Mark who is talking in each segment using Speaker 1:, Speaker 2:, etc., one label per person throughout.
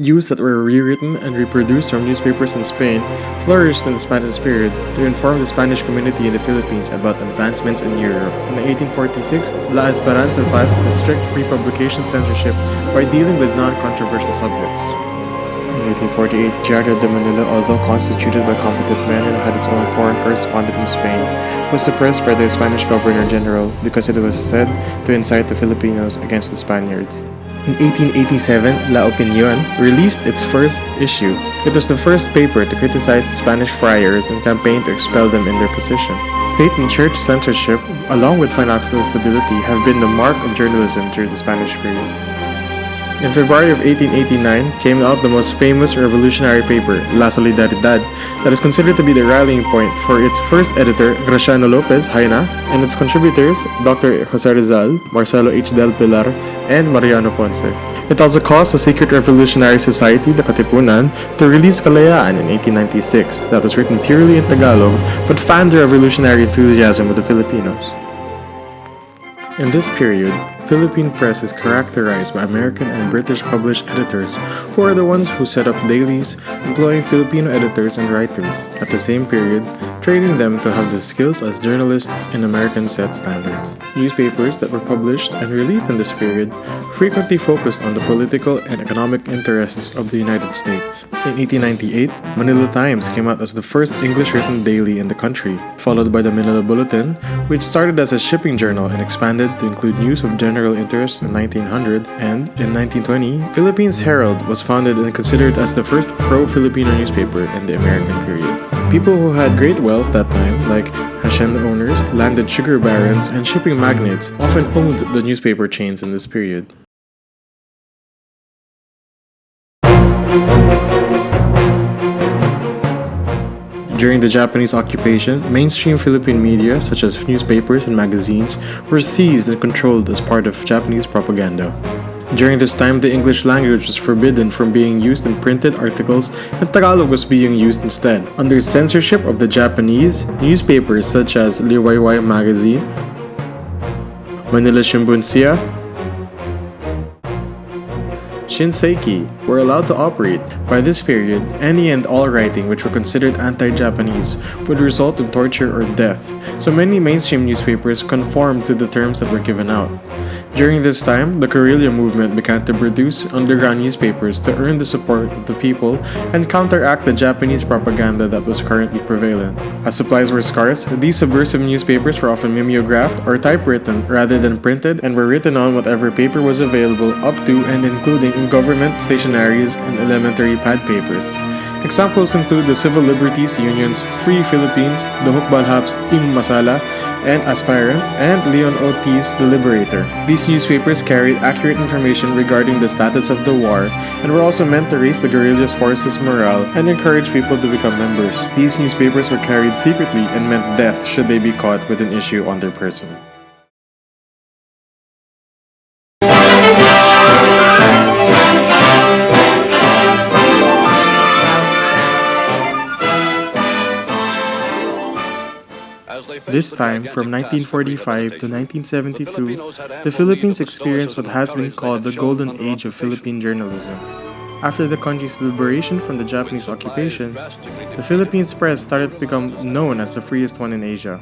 Speaker 1: News that were rewritten and reproduced from newspapers in Spain flourished in the Spanish period to inform the Spanish community in the Philippines about advancements in Europe. In 1846, La Esperanza passed the strict pre-publication censorship by dealing with non-controversial subjects. In 1848, Diario de Manila, although constituted by competent men and had its own foreign correspondent in Spain, was suppressed by the Spanish Governor-General because it was said to incite the Filipinos against the Spaniards. In 1887, La Opinión released its first issue. It was the first paper to criticize the Spanish friars and campaign to expel them in their position. State and church censorship, along with financial instability, have been the mark of journalism during the Spanish period. In February of 1889 came out the most famous revolutionary paper, La Solidaridad, that is considered to be the rallying point for its first editor, Graciano Lopez Jaena, and its contributors, Dr. Jose Rizal, Marcelo H. del Pilar, and Mariano Ponce. It also caused a secret revolutionary society, the Katipunan, to release Kalayaan in 1896, that was written purely in Tagalog, but fanned the revolutionary enthusiasm of the Filipinos. In this period, Philippine press is characterized by American and British published editors, who are the ones who set up dailies, employing Filipino editors and writers, at the same period, training them to have the skills as journalists in American set standards. Newspapers that were published and released in this period frequently focused on the political and economic interests of the United States. In 1898, Manila Times came out as the first English-written daily in the country, followed by the Manila Bulletin, which started as a shipping journal and expanded to include news of general interest in 1900, and in 1920, Philippines Herald was founded and considered as the first pro-Filipino newspaper in the American period. People who had great wealth that time, like hacienda owners, landed sugar barons, and shipping magnates, often owned the newspaper chains in this period. During the Japanese occupation, mainstream Philippine media, such as newspapers and magazines, were seized and controlled as part of Japanese propaganda. During this time, the English language was forbidden from being used in printed articles and Tagalog was being used instead. Under censorship of the Japanese, newspapers such as Liwayway Magazine, Manila Shimbunsia, Shinseki were allowed to operate. By this period, any and all writing which were considered anti-Japanese would result in torture or death, so many mainstream newspapers conformed to the terms that were given out. During this time, the guerrilla movement began to produce underground newspapers to earn the support of the people and counteract the Japanese propaganda that was currently prevalent. As supplies were scarce, these subversive newspapers were often mimeographed or typewritten rather than printed and were written on whatever paper was available up to and including in government stationaries and elementary pad papers. Examples include the Civil Liberties Union's Free Philippines, the Hukbalhap's In Masala, and Aspirant, and Leon O.T.'s The Liberator. These newspapers carried accurate information regarding the status of the war and were also meant to raise the guerrillas' forces' morale and encourage people to become members. These newspapers were carried secretly and meant death should they be caught with an issue on their person. This time, from 1945 to 1972, the Philippines experienced what has been called the Golden Age of Philippine journalism. After the country's liberation from the Japanese occupation, the Philippines press started to become known as the freest one in Asia.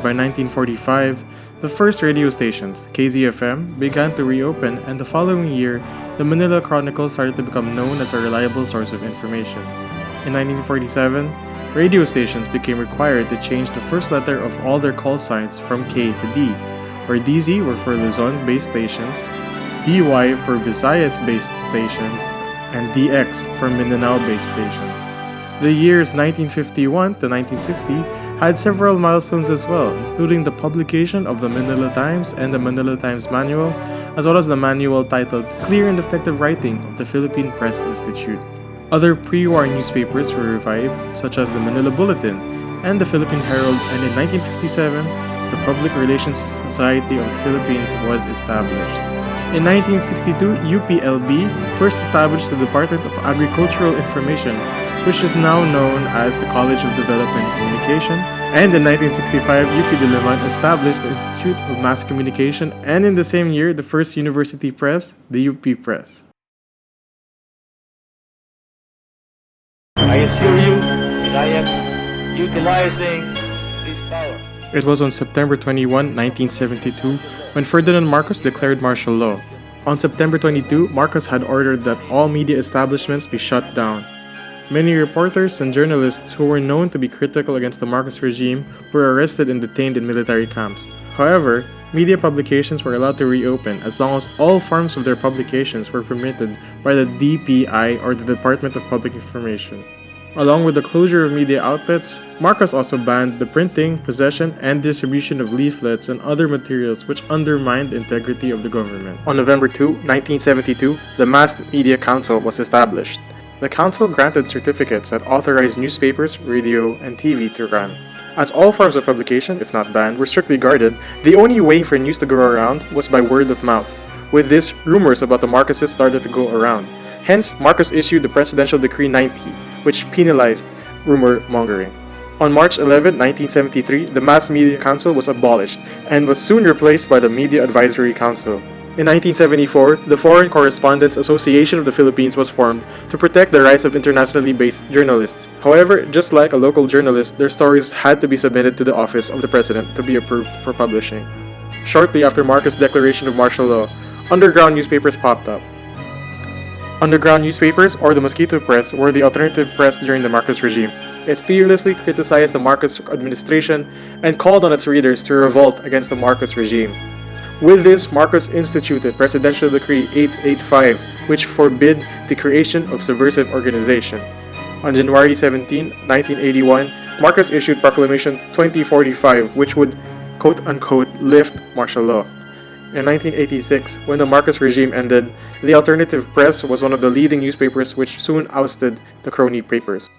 Speaker 1: By 1945, the first radio stations, KZFM, began to reopen, and the following year, the Manila Chronicle started to become known as a reliable source of information. In 1947, radio stations became required to change the first letter of all their call signs from K to D, where DZ were for Luzon-based stations, DY for Visayas-based stations, and DX for Mindanao-based stations. The years 1951 to 1960 had several milestones as well, including the publication of the Manila Times and the Manila Times Manual, as well as the manual titled Clear and Effective Writing of the Philippine Press Institute. Other pre-war newspapers were revived, such as the Manila Bulletin and the Philippine Herald, and in 1957, the Public Relations Society of the Philippines was established. In 1962, UPLB first established the Department of Agricultural Information, which is now known as the College of Development and Communication, and in 1965, UP Diliman established the Institute of Mass Communication, and in the same year, the first university press, the UP Press.
Speaker 2: I assure you that I am utilizing this power.
Speaker 1: It was on September 21, 1972, when Ferdinand Marcos declared martial law. On September 22, Marcos had ordered that all media establishments be shut down. Many reporters and journalists who were known to be critical against the Marcos regime were arrested and detained in military camps. However, media publications were allowed to reopen as long as all forms of their publications were permitted by the DPI or the Department of Public Information. Along with the closure of media outlets, Marcos also banned the printing, possession, and distribution of leaflets and other materials which undermined the integrity of the government. On November 2, 1972, the Mass Media Council was established. The council granted certificates that authorized newspapers, radio, and TV to run. As all forms of publication, if not banned, were strictly guarded, the only way for news to go around was by word of mouth. With this, rumors about the Marcoses started to go around. Hence, Marcos issued the Presidential Decree 90, which penalized rumor mongering. On March 11, 1973, the Mass Media Council was abolished and was soon replaced by the Media Advisory Council. In 1974, the Foreign Correspondents Association of the Philippines was formed to protect the rights of internationally based journalists. However, just like a local journalist, their stories had to be submitted to the office of the president to be approved for publishing. Shortly after Marcos' declaration of martial law, underground newspapers popped up. Underground newspapers, or the Mosquito Press, were the alternative press during the Marcos regime. It fearlessly criticized the Marcos administration and called on its readers to revolt against the Marcos regime. With this, Marcos instituted Presidential Decree 885, which forbid the creation of subversive organization. On January 17, 1981, Marcos issued Proclamation 2045, which would quote-unquote lift martial law. In 1986, when the Marcos regime ended, the alternative press was one of the leading newspapers which soon ousted the crony papers.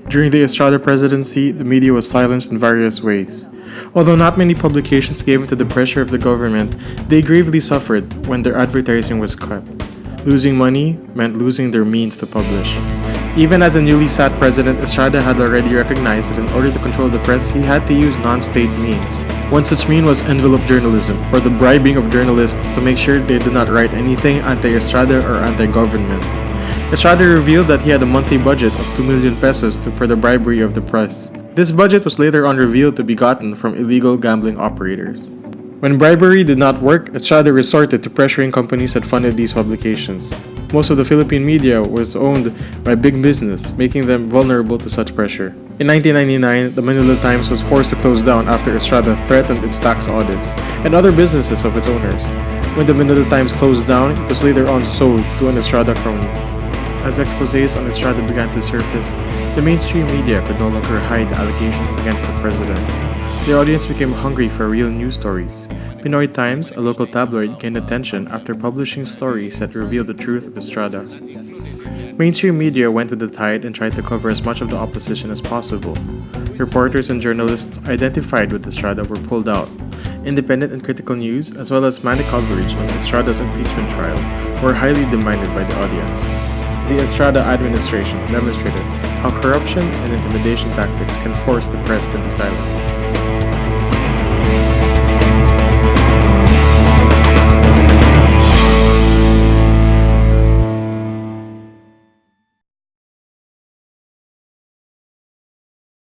Speaker 1: During the Estrada presidency, the media was silenced in various ways. Although not many publications gave in to the pressure of the government, they gravely suffered when their advertising was cut. Losing money meant losing their means to publish. Even as a newly sat president, Estrada had already recognized that in order to control the press, he had to use non-state means. One such mean was envelope journalism, or the bribing of journalists to make sure they did not write anything anti-Estrada or anti-government. Estrada revealed that he had a monthly budget of 2 million pesos for the bribery of the press. This budget was later on revealed to be gotten from illegal gambling operators. When bribery did not work, Estrada resorted to pressuring companies that funded these publications. Most of the Philippine media was owned by big business, making them vulnerable to such pressure. In 1999, the Manila Times was forced to close down after Estrada threatened its tax audits and other businesses of its owners. When the Manila Times closed down, it was later on sold to an Estrada crony. As exposés on Estrada began to surface, the mainstream media could no longer hide the allegations against the president. The audience became hungry for real news stories. Pinoy Times, a local tabloid, gained attention after publishing stories that revealed the truth of Estrada. Mainstream media went with the tide and tried to cover as much of the opposition as possible. Reporters and journalists identified with Estrada were pulled out. Independent and critical news, as well as manic coverage on Estrada's impeachment trial, were highly demanded by the audience. The Estrada administration demonstrated how corruption and intimidation tactics can force the press to be silent.